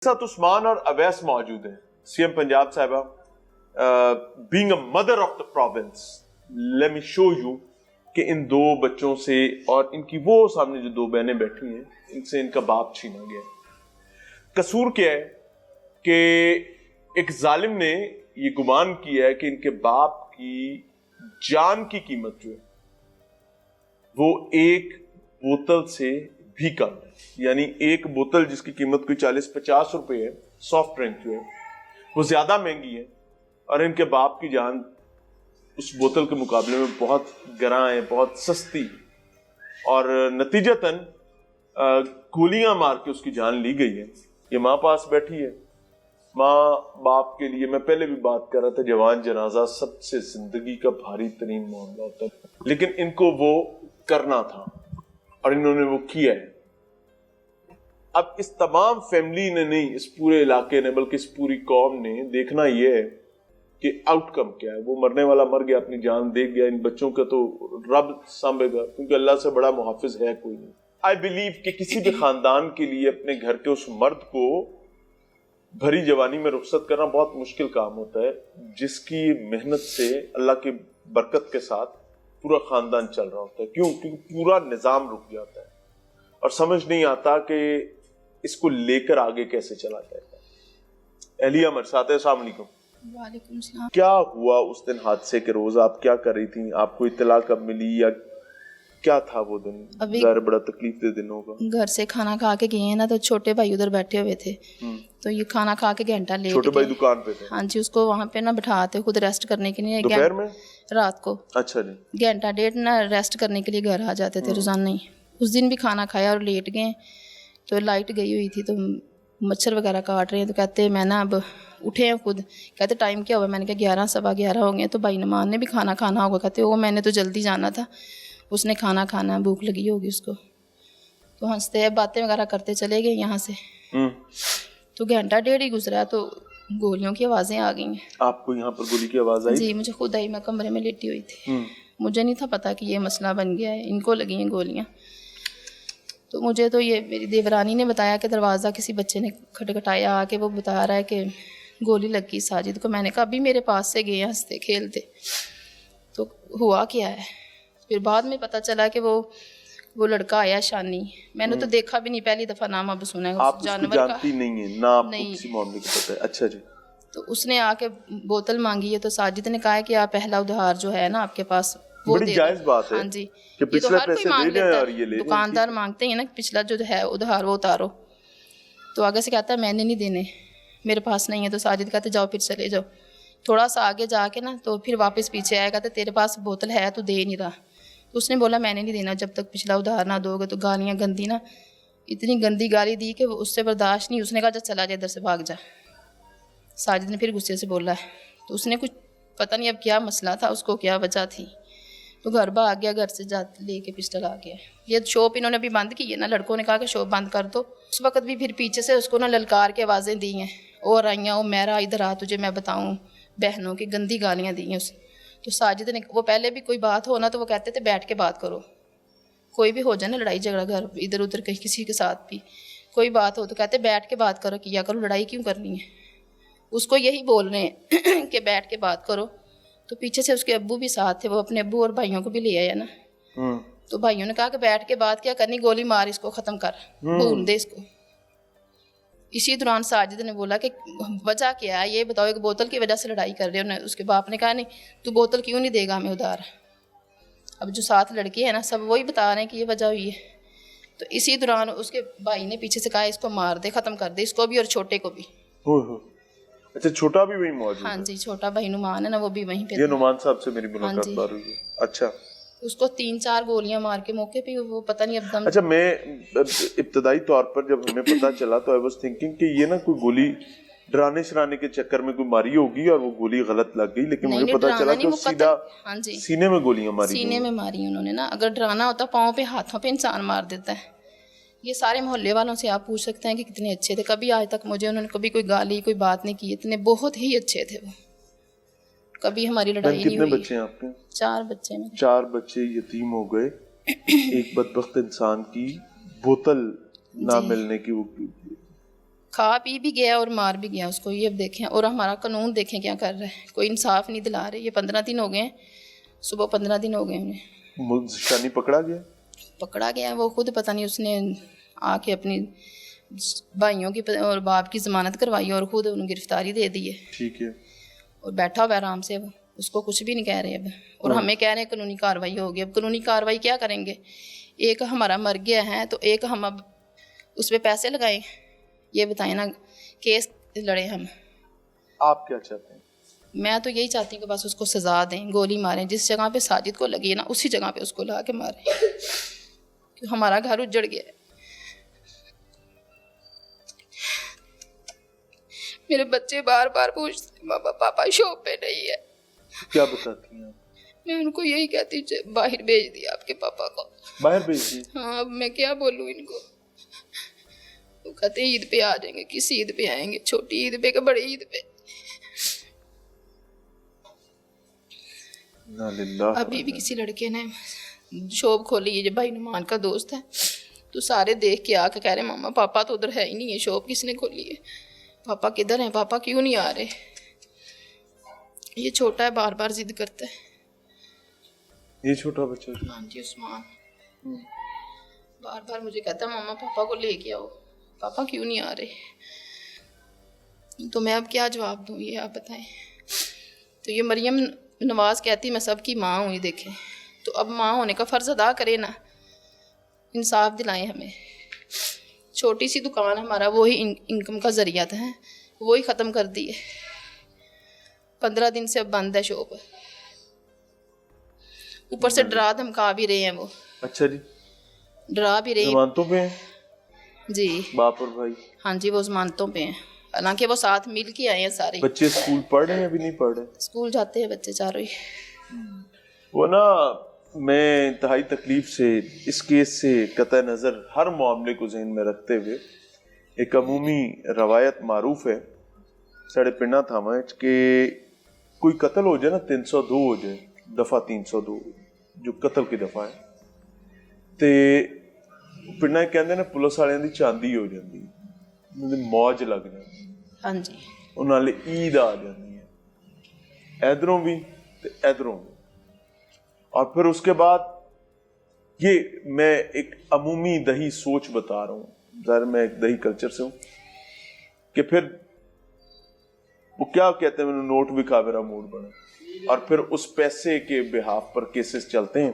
ساتھ عثمان اور اویس موجود ہیں. سی ایم پنجاب صاحبہ, being a mother of the province, let me show you کہ ان دو بچوں سے اور ان کی وہ سامنے جو دو بہنیں بیٹھی ہیں ان سے ان کا باپ چھینا گیا. قصور کیا ہے کہ ایک ظالم نے یہ گمان کیا ہے کہ ان کے باپ کی جان کی قیمت جو ہے وہ ایک بوتل سے بھی کم ہے. یعنی ایک بوتل جس کی قیمت کوئی 40-50 روپے ہے, سافٹ ڈرنک جو ہے وہ زیادہ مہنگی ہے, اور ان کے باپ کی جان اس بوتل کے مقابلے میں بہت گراں ہے, بہت سستی, اور نتیجتاً گولیاں مار کے اس کی جان لی گئی ہے. یہ ماں پاس بیٹھی ہے. ماں باپ کے لیے, میں پہلے بھی بات کر رہا تھا, جوان جنازہ سب سے زندگی کا بھاری ترین معاملہ ہوتا ہے, لیکن ان کو وہ کرنا تھا اور انہوں نے وہ کیا ہے. اب اس تمام فیملی نے نہیں, اس پورے علاقے نے, بلکہ اس پوری قوم نے دیکھنا یہ ہے کہ آؤٹ کم کیا ہے. وہ مرنے والا مر گیا, اپنی جان دے گیا, ان بچوں کا تو رب سانبھے گا, کیونکہ اللہ سے بڑا محافظ ہے کوئی نہیں. آئی بلیو کہ کسی بھی خاندان کے لیے اپنے گھر کے اس مرد کو بھری جوانی میں رخصت کرنا بہت مشکل کام ہوتا ہے, جس کی محنت سے اللہ کی برکت کے ساتھ پورا خاندان چل رہا ہوتا ہے. کیوں؟ کیونکہ پورا نظام رک جاتا ہے اور سمجھ نہیں آتا کہ اس کو لے کر آگے کیسے چلا جائے گا. اہلیہ ہمارے ساتھ ہے. السلام علیکم. وعلیکم السلام. کیا ہوا اس دن حادثے کے روز؟ آپ کیا کر رہی تھیں؟ آپ کو اطلاع کب ملی یا کیا تھا وہ دن؟ ظاہر بڑا تکلیف دہ دن ہوگا. گھر سے کھانا کھا کے گئے ہیں نا, تو چھوٹے بھائی ادھر بیٹھے ہوئے تھے, تو یہ کھانا کھا کے گھنٹہ لیٹ گئے. چھوٹے بھائی دکان پہ تھے؟ ہاں جی, اس کو وہاں پہ نا بٹھاتے خود ریسٹ کرنے کے لیے. دوپہر میں؟ رات کو. اچھا جی. گھنٹہ ڈیڑھ نا ریسٹ کرنے کے لیے گھر آ جاتے تھے روزانہ ہی. اس دن بھی کھانا کھایا اور لیٹ گئے, تو لائٹ گئی ہوئی تھی, تو مچھر وغیرہ کاٹ رہے ہیں, تو کہتے میں نا اب اٹھے ہیں خود. کہتے ٹائم کیا ہوا؟ میں نے کہا 11 ہو گئے. تو بھائی نمان نے بھی کھانا کھانا ہوگا. کہتے وہ میں نے تو جلدی جانا تھا, اس نے کھانا کھانا, بھوک لگی ہوگی اس کو. تو ہنستے باتیں وغیرہ کرتے چلے گئے یہاں سے. تو گھنٹہ ڈیڑھ ہی گزرا تو گولیوں کی آوازیں آ گئی ہیں. آپ کو یہاں پر گولی کی آواز آئی؟ جی مجھے خود آئی, میں کمرے میں لیٹی ہوئی تھی. مجھے نہیں تھا پتا کہ یہ مسئلہ بن گیا ہے, ان کو لگی ہیں گولیاں. تو مجھے تو یہ میری دیورانی نے بتایا کہ دروازہ کسی بچے نے کھٹکھٹایا آ کے, وہ بتا رہا ہے کہ گولی لگی ساجد کو. میں نے کہا ابھی میرے پاس سے گئے ہنستے کھیلتے, تو ہوا کیا ہے؟ پھر بعد میں پتہ چلا کہ وہ لڑکا آیا شانی. میں نے تو دیکھا بھی نہیں, پہلی دفعہ نام اب سنا ہے. آپ جانور کا جانتی نہیں ہیں نا, آپ کو کسی معاملے کی پتہ ہے؟ اچھا جی. تو اس نے آ کے بوتل مانگی ہے, تو ساجد نے کہا ہے کہ آپ پہلا ادھار جو ہے نا آپ کے پاس وہ بڑی جائز بات ہے. ہاں جی, کہ یہ تو ہر کوئی مانگ لیتا اور ہے, دکاندار مانگتے ہیں نا پچھلا جو ہے ادھار وہ اتارو. تو آگے سے کہتا ہے میں نے نہیں دینے, میرے پاس نہیں ہے. تو ساجد کہتے جاؤ پھر چلے جاؤ. تھوڑا سا آگے جا کے نا تو پھر واپس پیچھے آیا, کہتے تیرے پاس بوتل ہے تو دے نہیں رہا. تو اس نے بولا میں نے نہیں دینا جب تک پچھلا ادھار نہ دو گے. تو گالیاں گندی نا, اتنی گندی گالی دی کہ اس سے برداشت نہیں. اس نے کہا جب چلا جائے ادھر سے بھاگ جا. ساجد نے پھر غصے سے بولا ہے, تو اس نے کچھ پتہ نہیں اب کیا مسئلہ تھا, اس کو کیا وجہ تھی, تو گھر بھاگ گیا. گھر سے لے کے پسٹل آ گیا. یہ شاپ انہوں نے ابھی بند کی ہے نا, لڑکوں نے کہا کہ شاپ بند کر دو. اس وقت بھی پھر پیچھے سے اس کو نا للکار کے آوازیں دی ہیں, اور آئیاں او میرا ادھر آ, تجھے میں بتاؤں, بہنوں کی گندی گالیاں دی ہیں اس. تو ساجد نے, وہ پہلے بھی کوئی بات ہو نا تو وہ کہتے تھے بیٹھ کے بات کرو, کوئی بھی ہو جائے نا لڑائی جھگڑا گھر ادھر ادھر کہیں کسی کے ساتھ بھی کوئی بات ہو تو کہتے بیٹھ کے بات کرو, کیا کرو, لڑائی کیوں کرنی ہے. اس کو یہی بول رہے ہیں کہ بیٹھ کے بات کرو. تو پیچھے سے اس کے ابو بھی ساتھ تھے, وہ اپنے ابو اور بھائیوں کو بھی لے آیا نا. تو بھائیوں نے کہا کہ بیٹھ کے بات کیا کرنی, گولی مار اس کو ختم کر, بھون دے اس کو. اسی دوران ساجد نے بولا کہ وجہ کیا ہے یہ بتاؤ, ایک بوتل کی وجہ سے لڑائی کر رہے ہیں. اس کے باپ نے کہا نہیں تو بوتل کیوں نہیں دے گا ہمیں ادھار. اب جو ساتھ لڑکے ہیں نا سب وہی بتا رہے ہیں کہ یہ وجہ ہوئی ہے. تو اسی دوران اس کے بھائی نے پیچھے سے کہا اس کو مار دے, ختم کر دے اس کو بھی اور چھوٹے کو بھی. اچھا, چھوٹا بھی وہیں موجود ہے؟ ہاں جی, چھوٹا بھائی نعمان ہے نا, وہ بھی وہیں پہ. یہ نعمان صاحب سے میری ملاقات بار ہوئی ہے. اچھا, اس کو 3-4 گولیاں مار کے موقع پہ, وہ پتہ نہیں اب دم. اچھا, میں ابتدائی طور پر جب ہمیں پتہ چلا تو آئی واز تھنکنگ کہ یہ نا کوئی گولی ڈرانے شرانے کے چکر میں کوئی ماری ہوگی اور وہ گولی غلط لگ گئی, لیکن مجھے پتہ چلا کہ سیدھا سینے میں گولیاں ماری, سینے میں ماری انہوں نے نا. اگر ڈرانا ہوتا پاؤں پہ ہاتھوں پہ انسان مار دیتا ہے. یہ سارے محلے والوں سے آپ پوچھ سکتے ہیں کہ کتنے اچھے تھے. کبھی آج تک مجھے انہوں نے کبھی کوئی گالی کوئی بات نہیں کی, اتنے بہت ہی اچھے تھے وہ. کبھی ہماری لڑائی نہیں ہوئی. کتنے بچے ہیں آپ کے؟ 4 بچے ہیں. 4 بچے یتیم ہو گئے ایک بدبخت انسان کی بوتل نہ ملنے کی. وہ کھا پی بھی گیا اور مار بھی گیا اس کو. یہ اب دیکھیں, اور ہمارا قانون دیکھیں کیا کر رہا ہے, کوئی انصاف نہیں دلا رہے. یہ 15 دن ہو گئے ہیں, صبح 15 دن ہو گئے انہیں. زشانی پکڑا گیا؟ پکڑا گیا, وہ خود پتہ نہیں, اس نے آ کے اپنی بھائیوں کی اور باپ کی ضمانت کروائی اور خود انہیں گرفتاری دے دی ہے. ٹھیک ہے. اور بیٹھا ہوا آرام سے, وہ اس کو کچھ بھی نہیں کہہ رہے اب. اور ہمیں کہہ رہے ہیں قانونی کارروائی ہوگی. اب قانونی کارروائی کیا کریں گے؟ ایک ہمارا مر گیا ہے تو ایک ہم اب اس پہ پیسے لگائیں؟ یہ بتائیں نا, کیس لڑے ہم. آپ کیا چاہتے ہیں؟ میں تو یہی چاہتی ہوں کہ بس اس کو سزا دیں, گولی ماریں. جس جگہ پہ ساجد کو لگی ہے نا, اسی جگہ پہ اس کو لا کے ماریں. کہ ہمارا گھر اجڑ گیا ہے. میرے بچے بار بار پوچھتے ہیں بابا پاپا شاپ پہ نہیں ہے. کیا بتاتی ہیں آپ؟ میں ان کو یہی کہتی ہوں باہر بھیج دیا آپ کے پاپا کو. باہر بھیج دی؟ ہاں, اب میں کیا بولوں ان کو. وہ کہتے ہیں عید پہ آ جائیں گے. کس عید پہ آئیں گے؟ چھوٹی عید پہ کہ بڑی عید پہ؟ ابھی بھی کسی لڑکے نے شاپ کھولی ہے, جو بھائی نمان کا دوست ہے, تو سارے دیکھ کے آ کے کہہ رہے ماما پاپا تو ادھر ہے ہی نہیں ہے, شاپ کس نے کھولی ہے, پاپا کدھر ہیں, پاپا کیوں نہیں آ رہے. یہ چھوٹا ہے, بار بار ضد کرتا ہے. یہ چھوٹا بچہ؟ ہاں جی, عثمان. بار بار مجھے کہتا ہے ماما پاپا کو لے کے آؤ, پاپا کیوں نہیں آ رہے. تو میں اب کیا جواب دوں, یہ آپ بتائیں. تو یہ مریم نواز کہتی میں سب کی ماں ہوں. یہ دیکھیں, تو اب ماں ہونے کا فرض ادا کرے نا, انصاف دلائیں ہمیں. چھوٹی سی دکان ہمارا وہی انکم کا ذریعہ تھا, وہی ختم کر دی ہے. 15 دن سے اب بند ہے شاپ. اوپر سے ڈرا دھمکا بھی رہے ہیں وہ. اچھا جی, ڈرا بھی رہے ہیں. ضمانتوں پہ ہیں جی, باپ اور بھائی؟ ہاں جی, وہ ضمانتوں پہ ہیں. حالانکہ وہ ساتھ مل کے آئے ہیں سارے. بچے اسکول پڑھ رہے ہیں ابھی نہیں پڑھ رہے؟ اسکول جاتے ہیں بچے چاروں ہی. وہ نا, میں انتہائی تکلیف سے اس کیس سے قطع نظر ہر معاملے کو ذہن میں رکھتے ہوئے, ایک عمومی روایت معروف ہے ساڑھے پنڈا تھا کہ کوئی قتل ہو جائے نا, 302 ہو جائے, دفعہ 302 جو قتل کی دفعہ ہے, تے پنڈا کہندے نے پولیس والے دی چاندی ہو جاتی, موج لگ جاتی. ہاں جی, انہوں نے عید آ جاتی ہے, ادھروں بھی تے ادھروں بھی. اور پھر اس کے بعد یہ میں ایک عمومی دہی سوچ بتا رہا ہوں, ظاہر میں ایک دہی کلچر سے ہوں, کہ پھر وہ کیا کہتے ہیں, میں نے نوٹ بھی کھا میرا موڈ بنا, اور پھر اس پیسے کے بہاف پر کیسز چلتے ہیں.